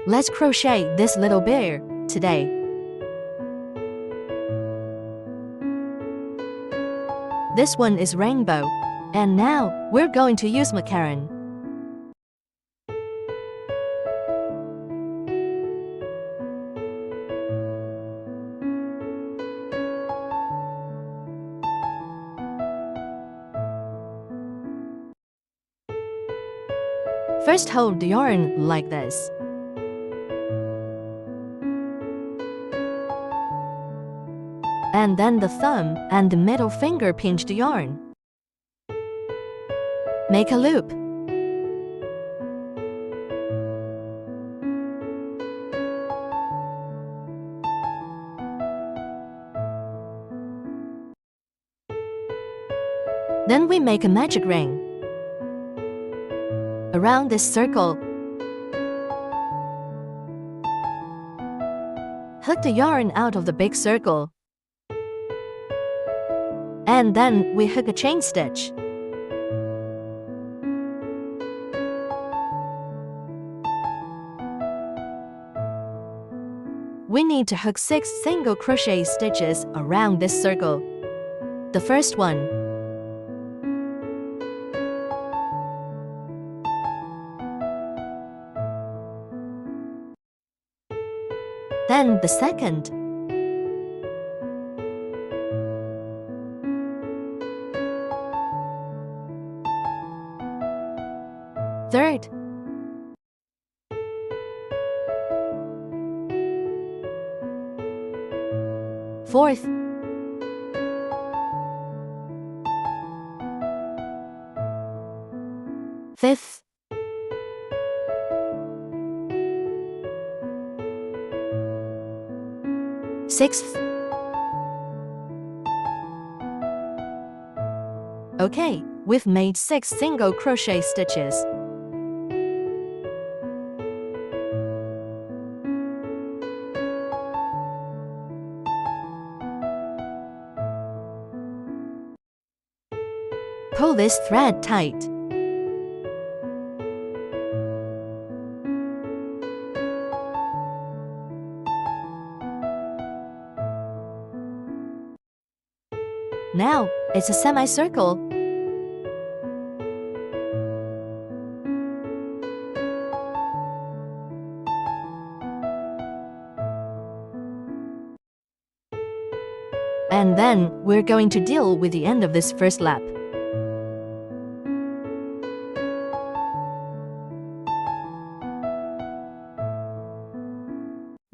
Let's crochet this little bear today. This one is rainbow. And now, we're going to use macaron. First hold the yarn like this. And then the thumb and the middle finger pinch the yarn. Make a loop. Then we make a magic ring around this circle. Hook the yarn out of the big circle. And then we hook a chain stitch. We need to hook 6 single crochet stitches around this circle. The first one. Then the second. Third. Fourth. Fifth. Sixth. Okay, we've made 6 single crochet stitches. Pull this thread tight. Now, it's a semicircle. And then, we're going to deal with the end of this first lap.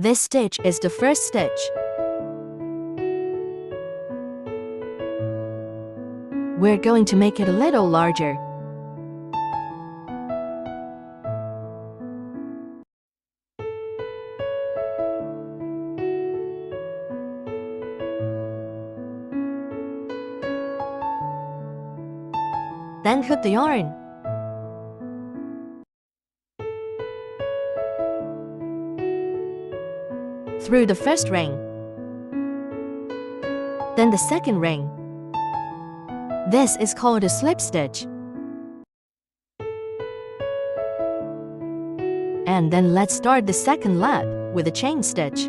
This stitch is the first stitch. We're going to make it a little larger. Then hook the yarn. Through the first ring. Then the second ring. This is called a slip stitch. And then let's start the second lap with a chain stitch.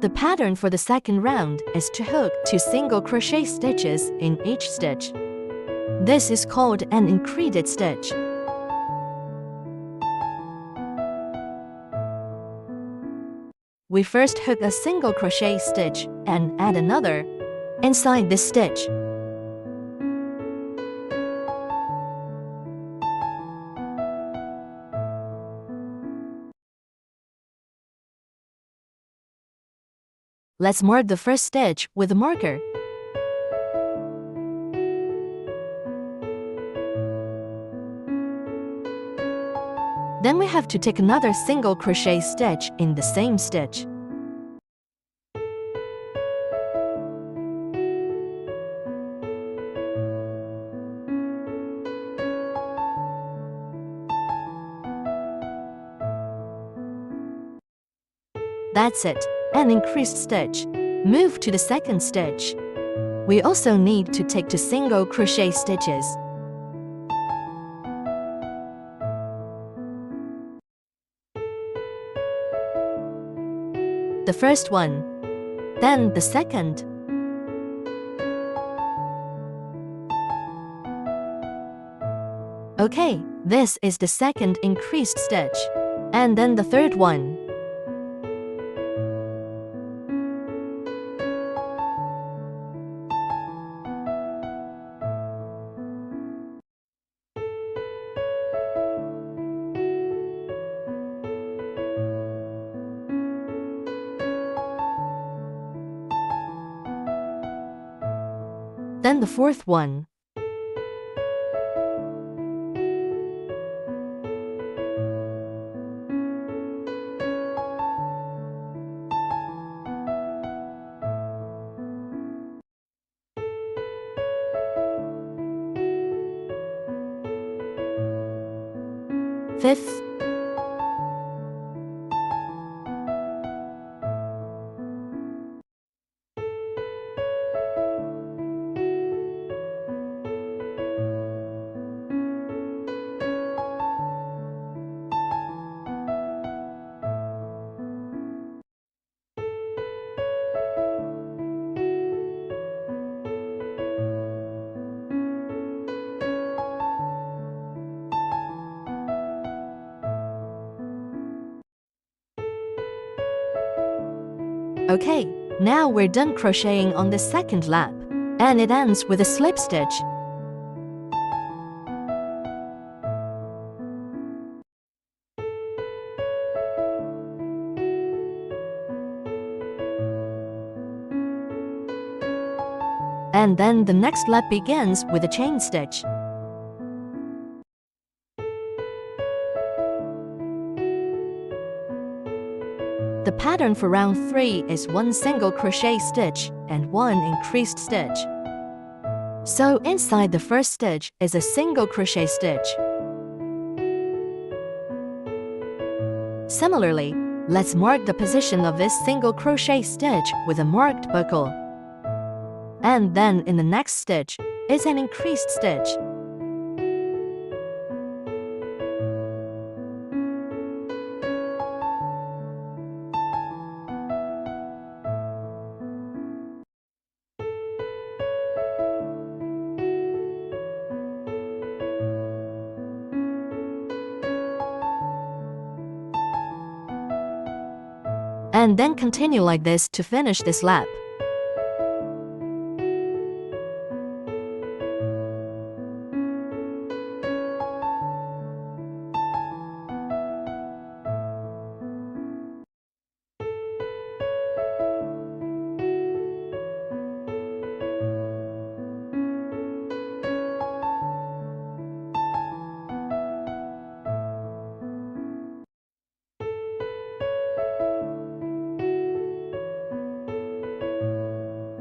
The pattern for the second round is to hook 2 single crochet stitches in each stitch. This is called an increased stitch. We first hook a single crochet stitch and add another inside this stitch. Let's mark the first stitch with a marker. Then we have to take another single crochet stitch in the same stitch. That's it, an increased stitch. Move to the second stitch. We also need to take 2 single crochet stitches. the first one, then the second. Okay, this is the second increased stitch. And then the third one. Then the fourth one. Fifth. Okay, now we're done crocheting on the second lap, and it ends with a slip stitch. And then the next lap begins with a chain stitch. The pattern for round 3 is 1 single crochet stitch and 1 increased stitch. So inside the first stitch is a single crochet stitch. Similarly, let's mark the position of this single crochet stitch with a marked buckle. And then in the next stitch is an increased stitch. And then continue like this to finish this lap.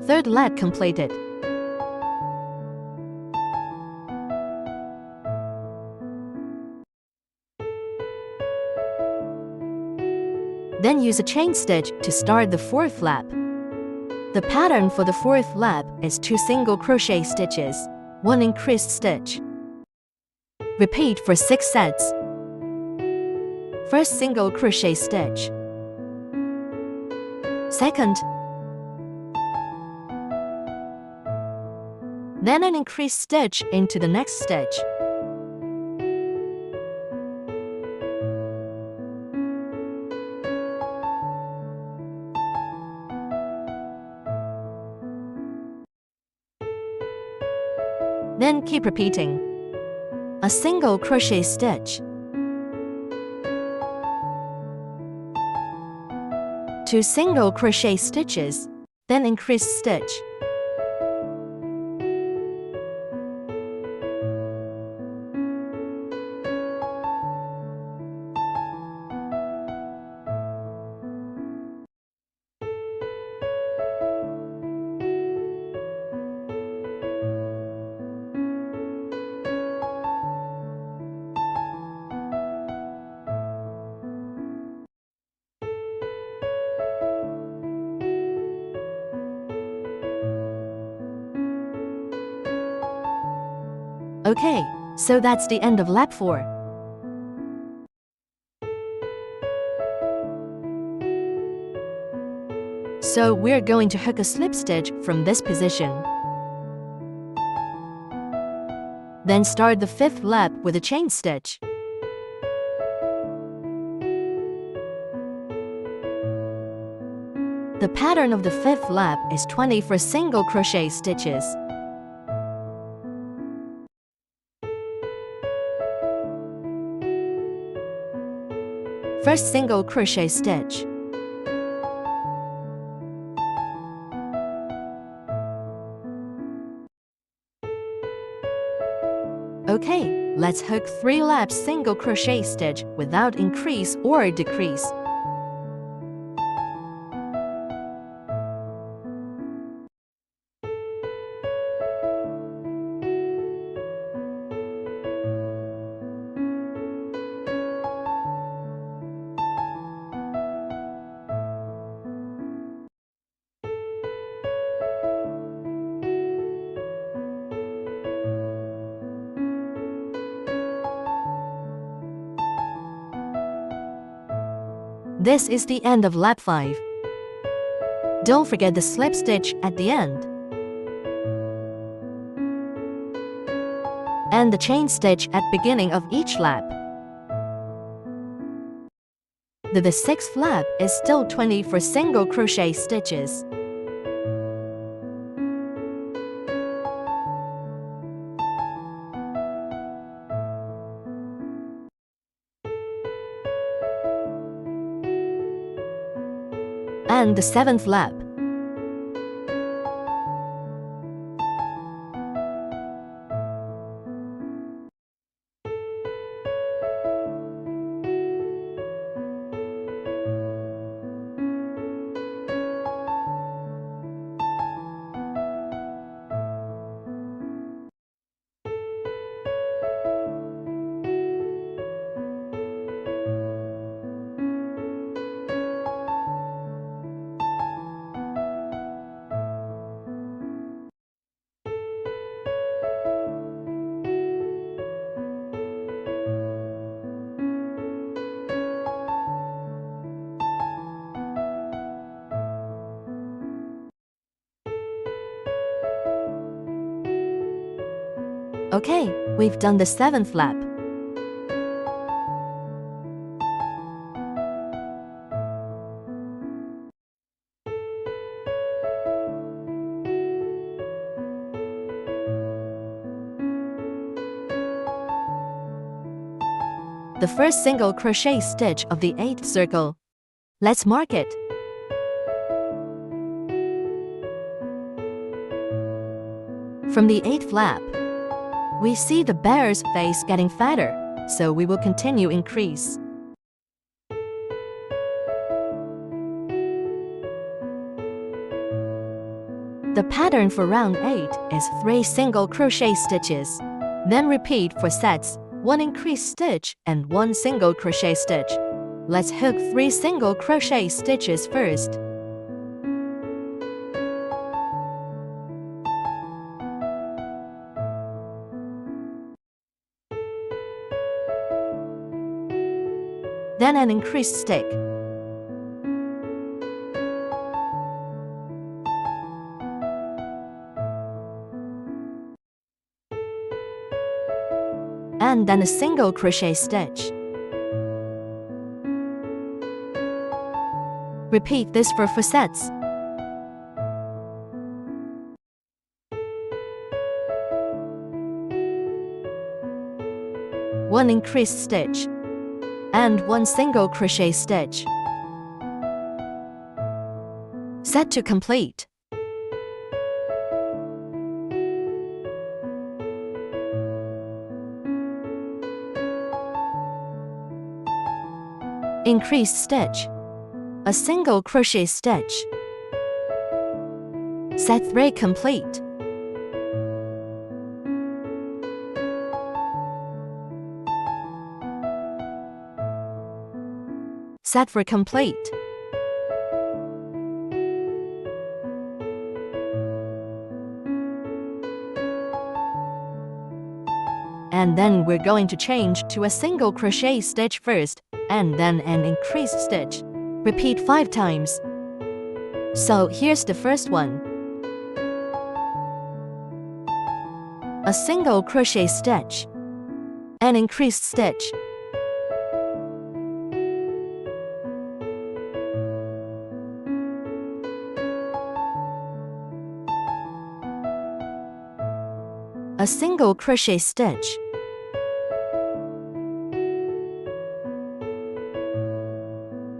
Third lap completed. Then use a chain stitch to start the fourth lap. The pattern for the fourth lap is 2 single crochet stitches, 1 increased stitch. Repeat for 6 sets. First single crochet stitch. Second. Then an increased stitch into the next stitch. Then keep repeating. A single crochet stitch. 2 single crochet stitches, then increased stitch. Okay, so that's the end of lap 4. So we're going to hook a slip stitch from this position. Then start the 5th lap with a chain stitch. The pattern of the 5th lap is 24 single crochet stitches. First single crochet stitch. Okay, let's hook 3 laps single crochet stitch without increase or decrease. This is the end of lap 5. Don't forget the slip stitch at the end. And the chain stitch at beginning of each lap. The 6th lap is still 24 single crochet stitches. And the 7th lap. Okay, we've done the 7th lap. The first single crochet stitch of the 8th circle. Let's mark it. From the 8th lap, we see the bear's face getting fatter, so we will continue increase. The pattern for round 8 is 3 single crochet stitches. Then repeat for sets, 1 increased stitch and 1 single crochet stitch. Let's hook 3 single crochet stitches first. Then an increased stick. And then a single crochet stitch. Repeat this for 4 sets. One increased stitch and 1 single crochet stitch. Set to complete. Increased stitch, a single crochet stitch. Set 3 complete. Set for complete. And then we're going to change to a single crochet stitch first, and then an increased stitch. Repeat 5 times. So here's the first one. A single crochet stitch, an increased stitch, a single crochet stitch,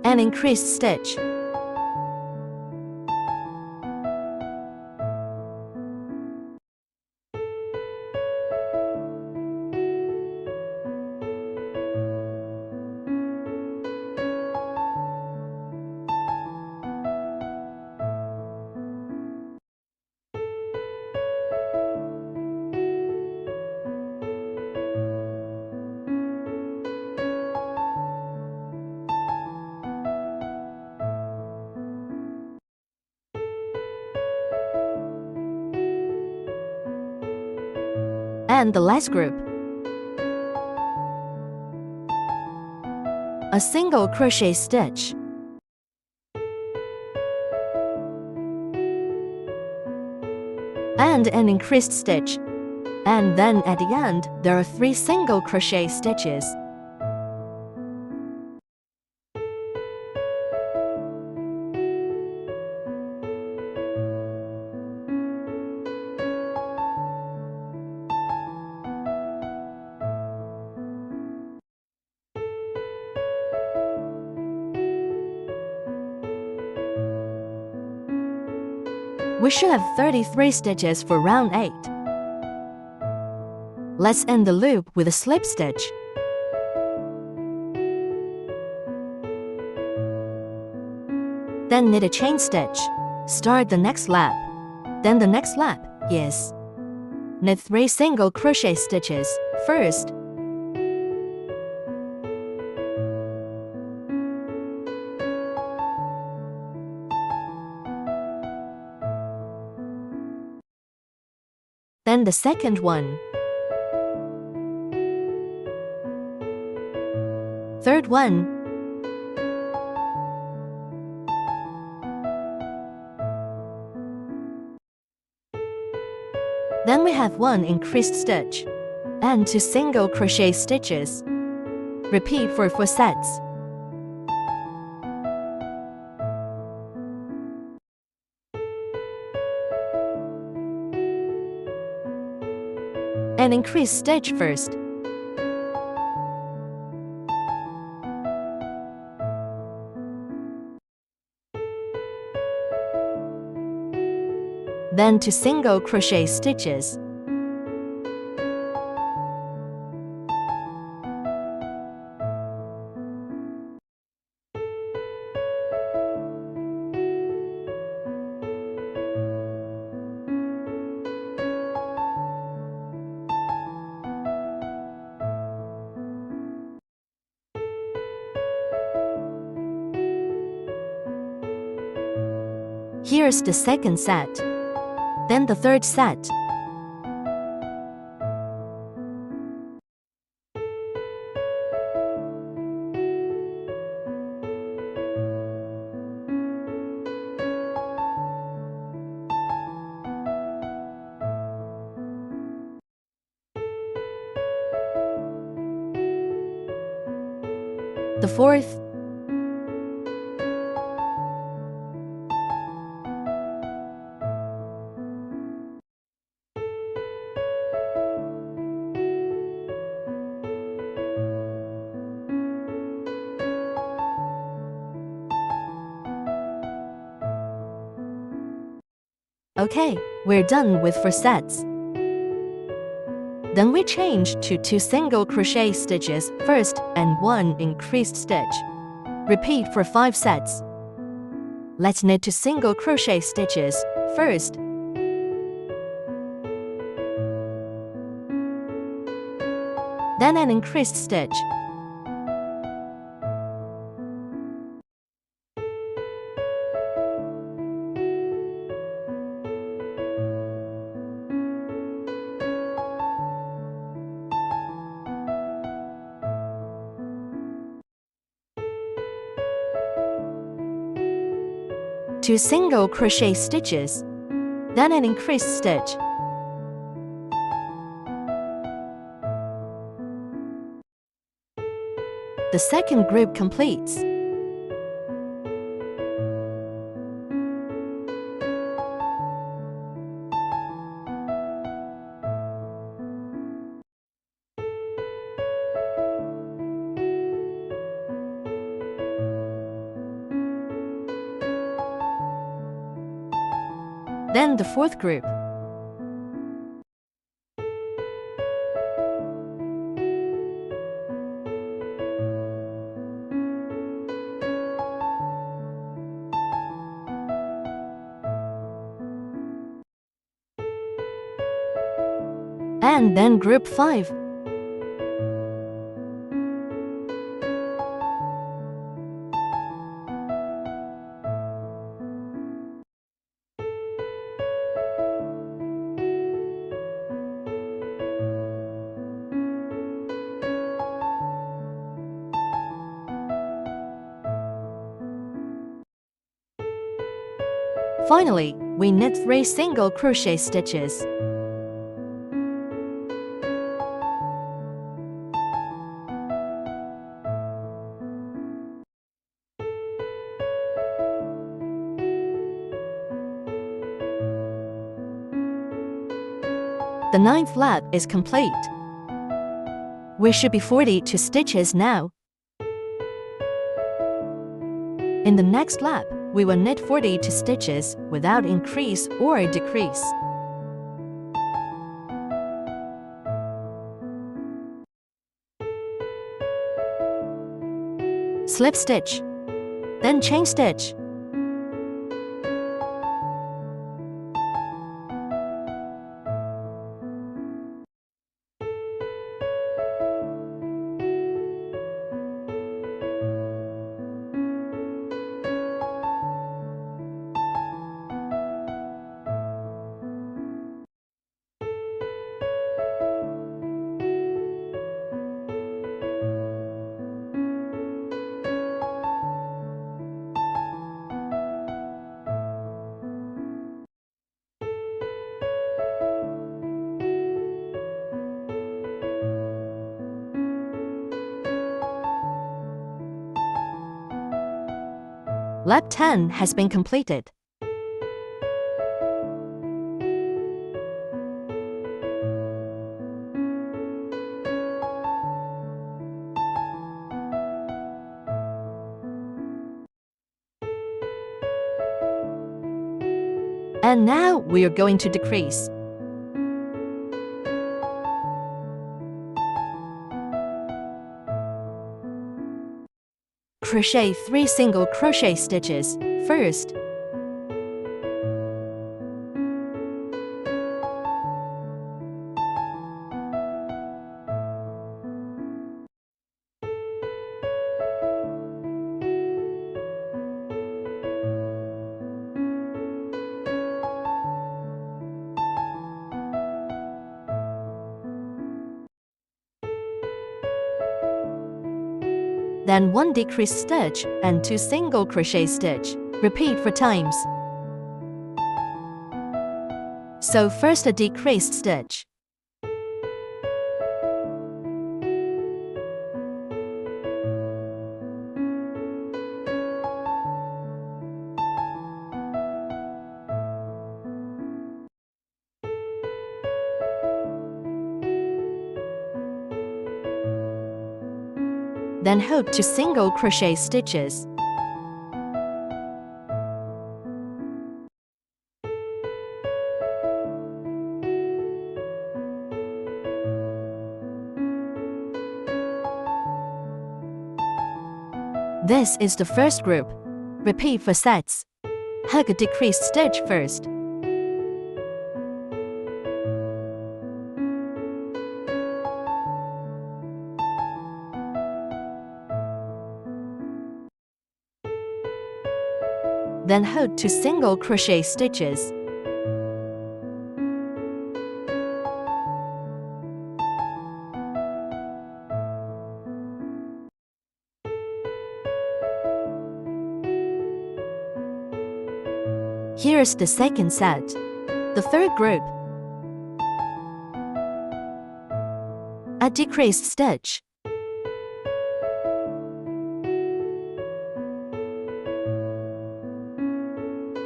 an increased stitch, and the last group. A single crochet stitch, and an increased stitch, and then at the end there are 3 single crochet stitches. We should have 33 stitches for round 8. Let's end the loop with a slip stitch. Then knit a chain stitch. Start the next lap. Then the next lap, yes. Knit 3 single crochet stitches first. Then the second one. Third one. Then we have 1 increased stitch and 2 single crochet stitches. Repeat for 4 sets. An increased stitch first. Then 2 single crochet stitches. Here's the second set. Then the third set. The fourth. Okay, we're done with 4 sets. Then we change to 2 single crochet stitches first and 1 increased stitch. Repeat for 5 sets. Let's knit 2 single crochet stitches first. Then an increased stitch. 2 single crochet stitches, then an increased stitch. The second group completes. Then the fourth group. And then group 5. Finally, we knit 3 single crochet stitches. The 9th lap is complete. We should be 42 stitches now. In the next lap, we will knit 42 stitches without increase or decrease. Slip stitch, then chain stitch. Lap 10 has been completed. And now we are going to decrease. Crochet 3 single crochet stitches first. Then 1 decreased stitch and 2 single crochet stitch. Repeat 4 times. So first a decreased stitch. Then hook 2 single crochet stitches. This is the first group. Repeat 4 sets. Hook a decreased stitch first. Then hook 2 single crochet stitches. Here's the second set. The third group. A decreased stitch.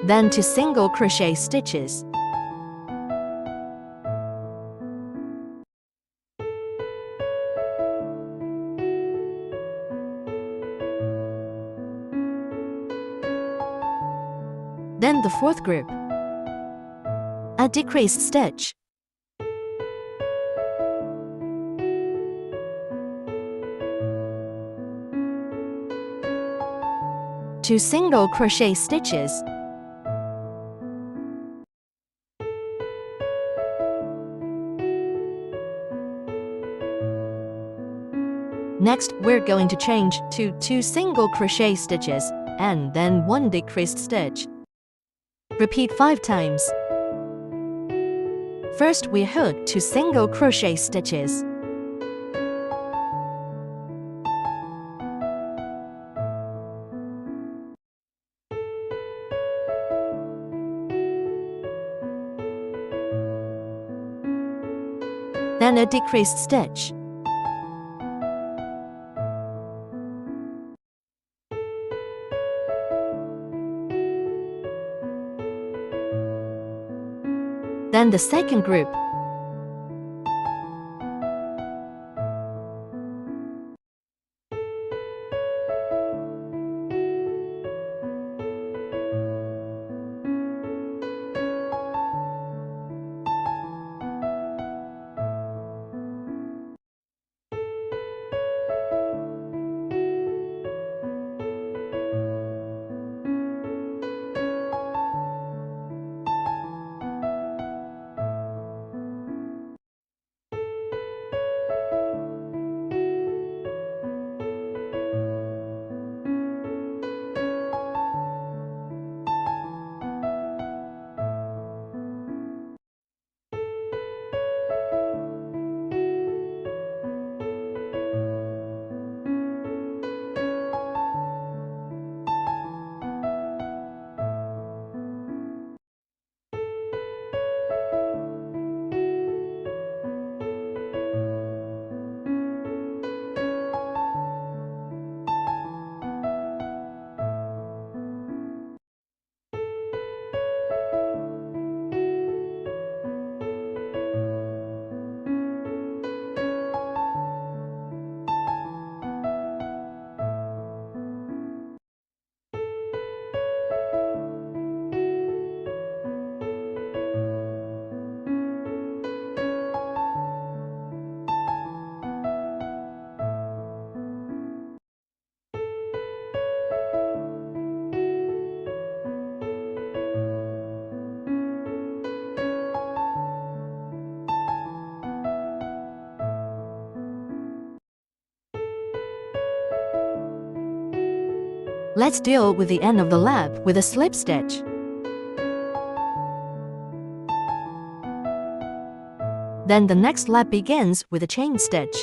Then 2 single crochet stitches. Then the fourth group. A decreased stitch. Two single crochet stitches. Next, we're going to change to 2 single crochet stitches and then 1 decreased stitch. Repeat 5 times. First, we hook 2 single crochet stitches. Then a decreased stitch. Then the second group. Let's deal with the end of the lap with a slip stitch. Then the next lap begins with a chain stitch.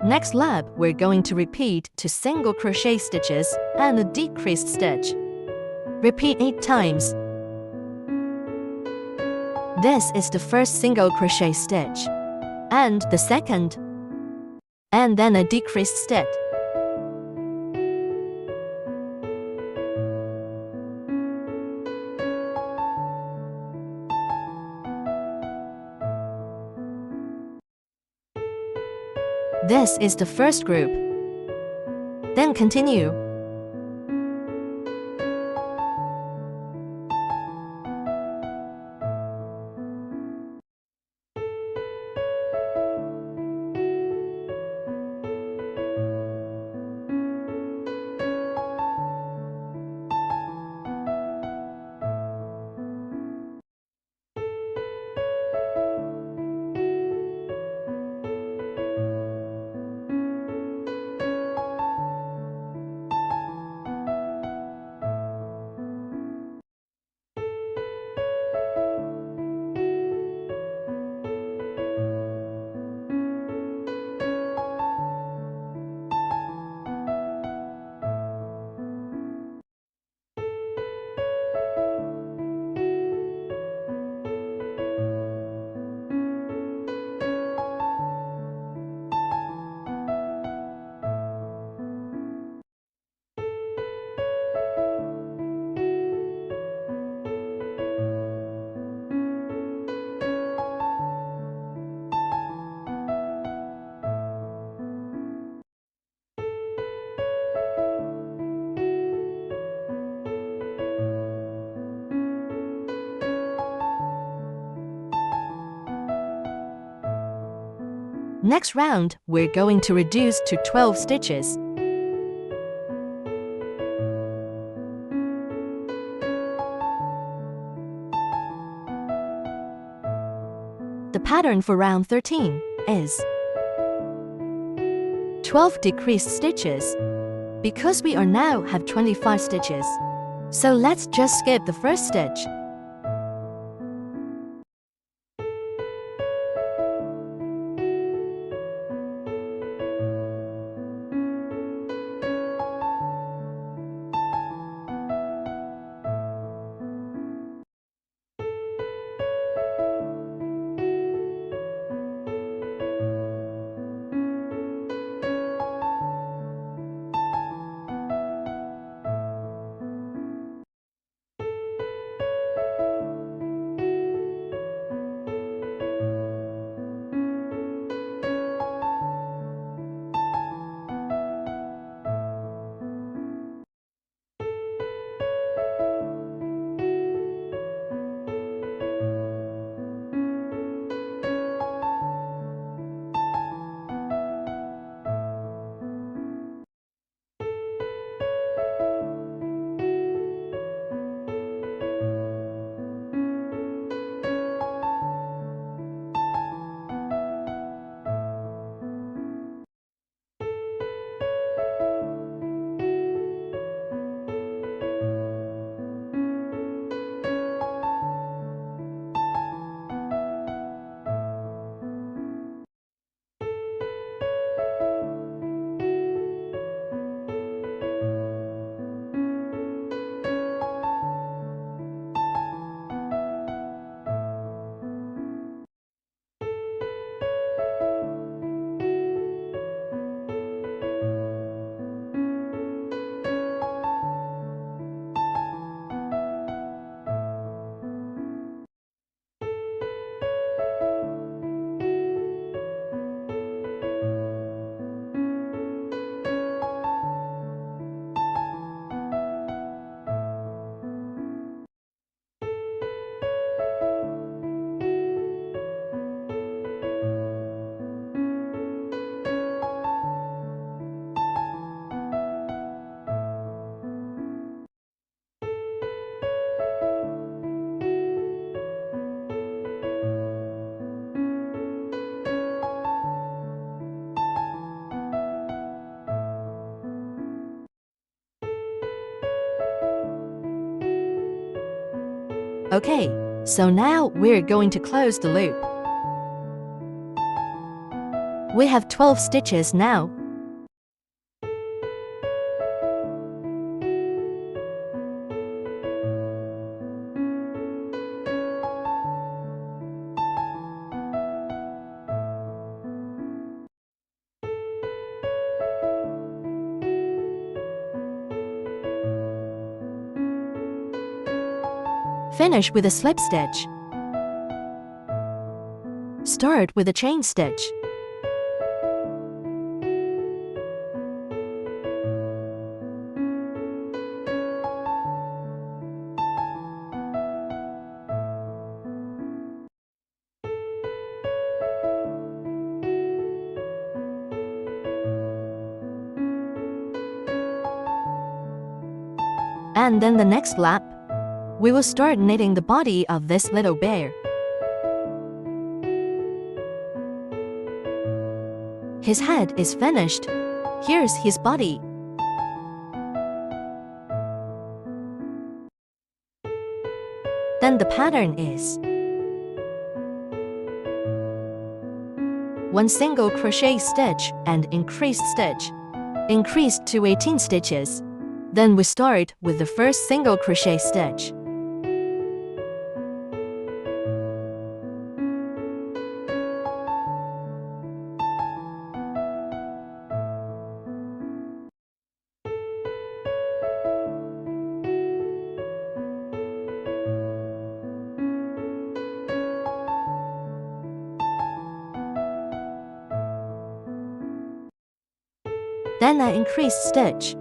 Next lap, we're going to repeat 2 single crochet stitches and a decreased stitch. Repeat 8 times. This is the first single crochet stitch, and the second, and then a decreased stitch. This is the first group. Then continue. Next round, we're going to reduce to 12 stitches. The pattern for round 13 is 12 decreased stitches, because we are now have 25 stitches. So let's just skip the first stitch. Okay, so now we're going to close the loop. We have 12 stitches now. Finish with a slip stitch. Start with a chain stitch. And then the next lap, we will start knitting the body of this little bear. His head is finished. Here's his body. Then the pattern is 1 single crochet stitch and increased stitch, increased to 18 stitches. Then we start with the first single crochet stitch. Then an increased stitch.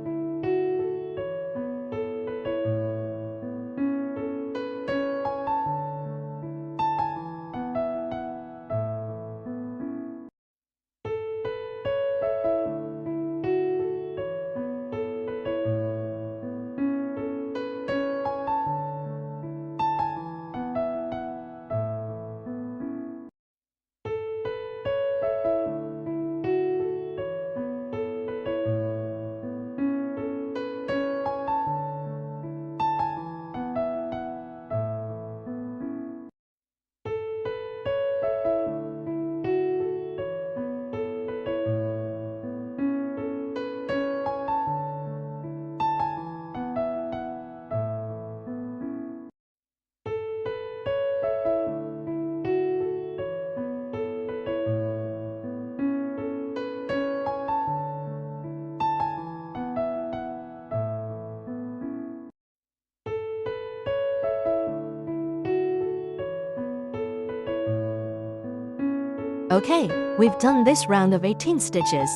Okay, we've done this round of 18 stitches.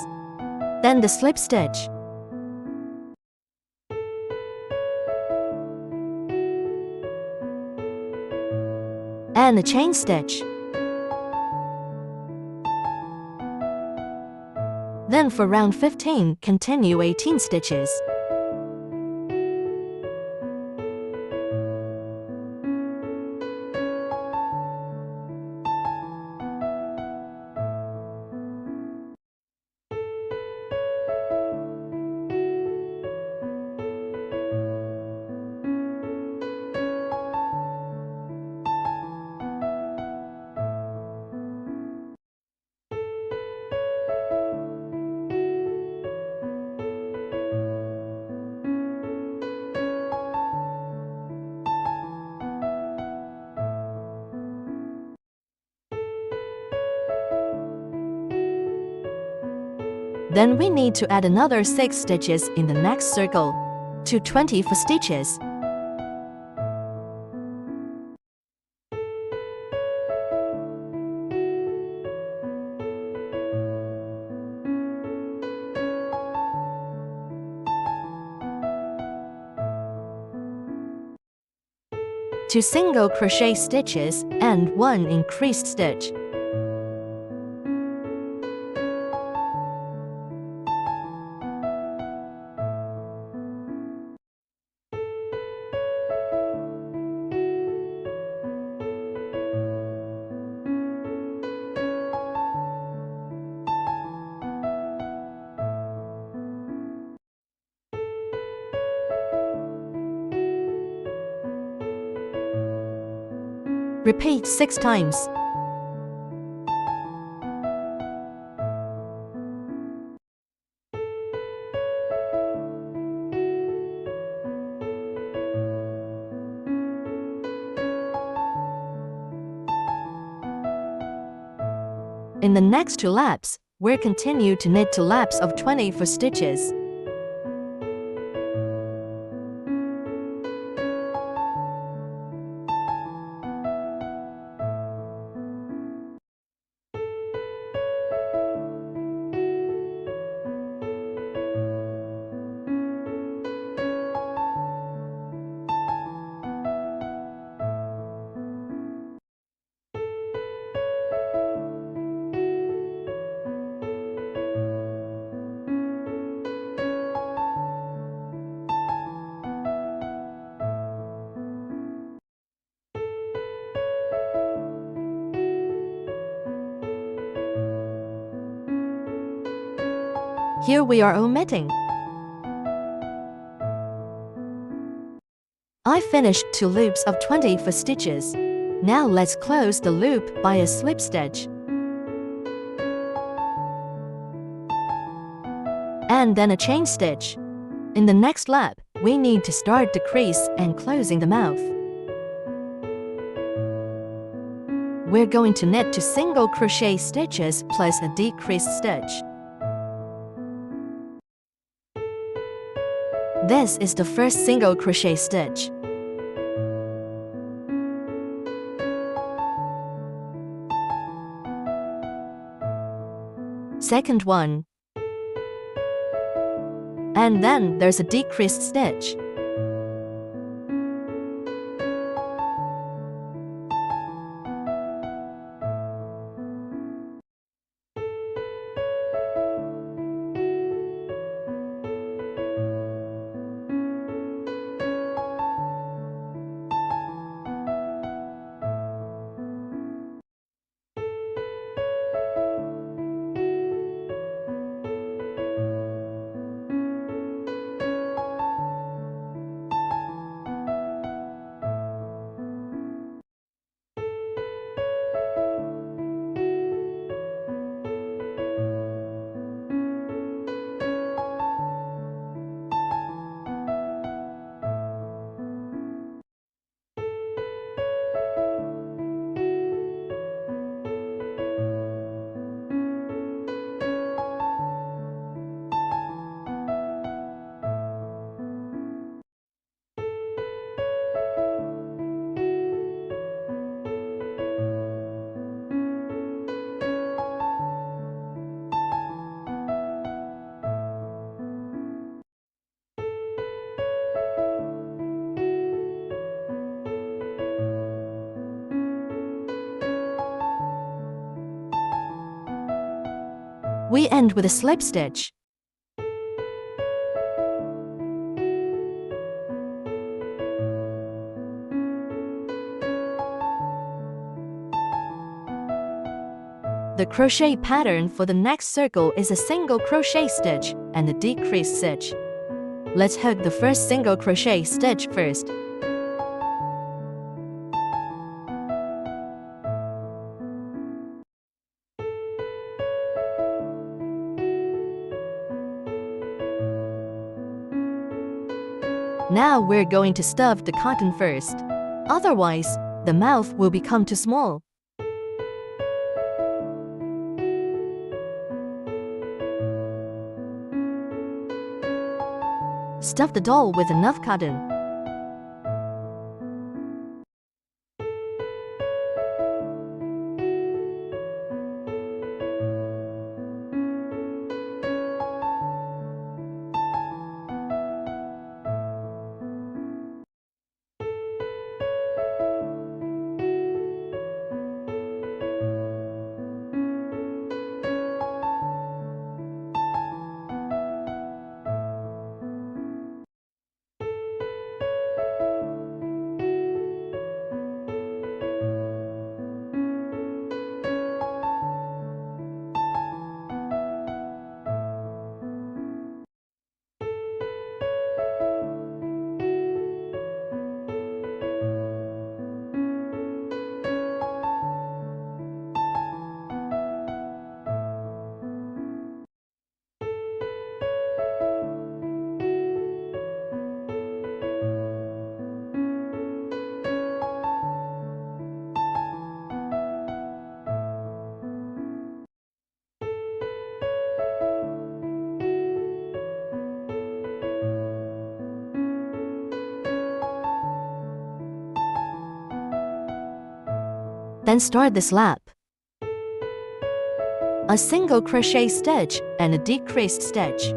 Then the slip stitch. And the chain stitch. Then for round 15, continue 18 stitches. Then we need to add another 6 stitches in the next circle, to 24 stitches. Two single crochet stitches and 1 increased stitch. Repeat 6 times. In the next 2 laps, we'll continue to knit 2 laps of 24 stitches. Here we are omitting. I finished 2 loops of 24 stitches. Now let's close the loop by a slip stitch. And then a chain stitch. In the next lap, we need to start the crease and closing the mouth. We're going to knit 2 single crochet stitches plus a decreased stitch. This is the first single crochet stitch. Second one. And then there's a decreased stitch. We end with a slip stitch. The crochet pattern for the next circle is a single crochet stitch and a decreased stitch. Let's hook the first single crochet stitch first. Now we're going to stuff the cotton first. Otherwise, the mouth will become too small. Stuff the doll with enough cotton. Then start the slap. A single crochet stitch and a decreased stitch.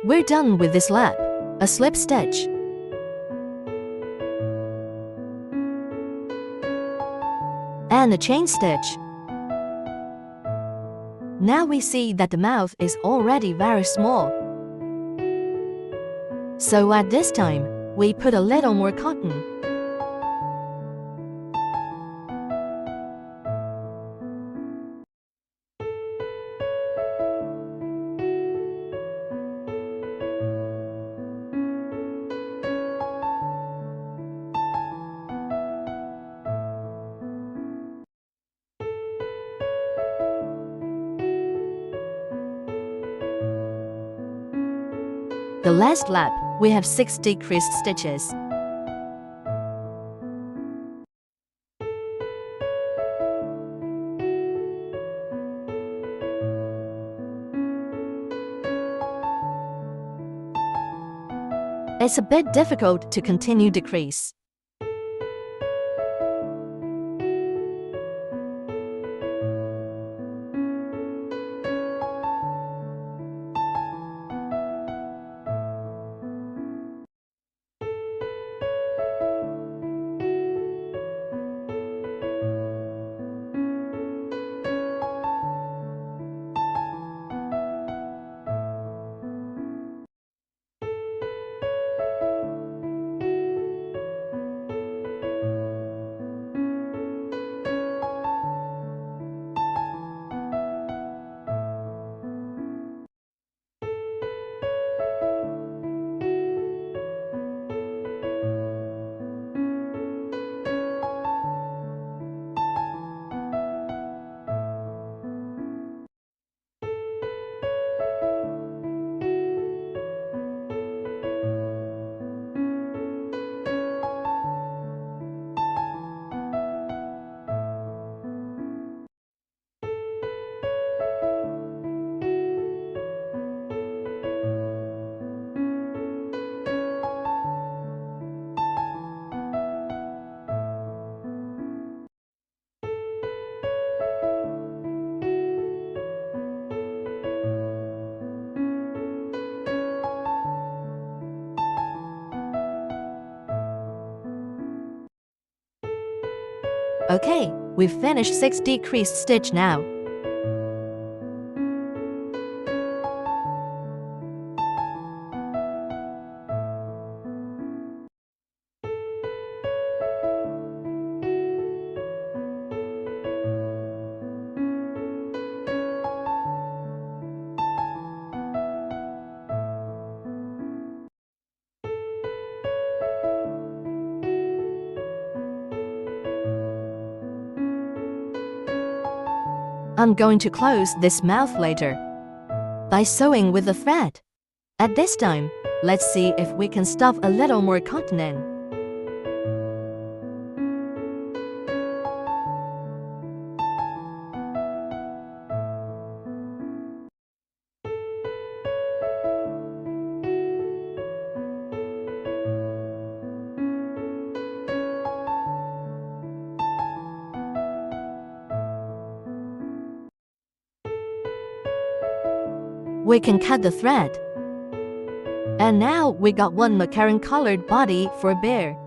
We're done with this lap. A slip stitch. And a chain stitch. Now we see that the mouth is already very small. So at this time, we put a little more cotton. The last lap, we have 6 decreased stitches. It's a bit difficult to continue decrease. Okay, we've finished 6 decreased stitch now. I'm going to close this mouth later by sewing with the thread. At this time, let's see if we can stuff a little more cotton in. We can cut the thread. And now we got one macaron colored body for bear.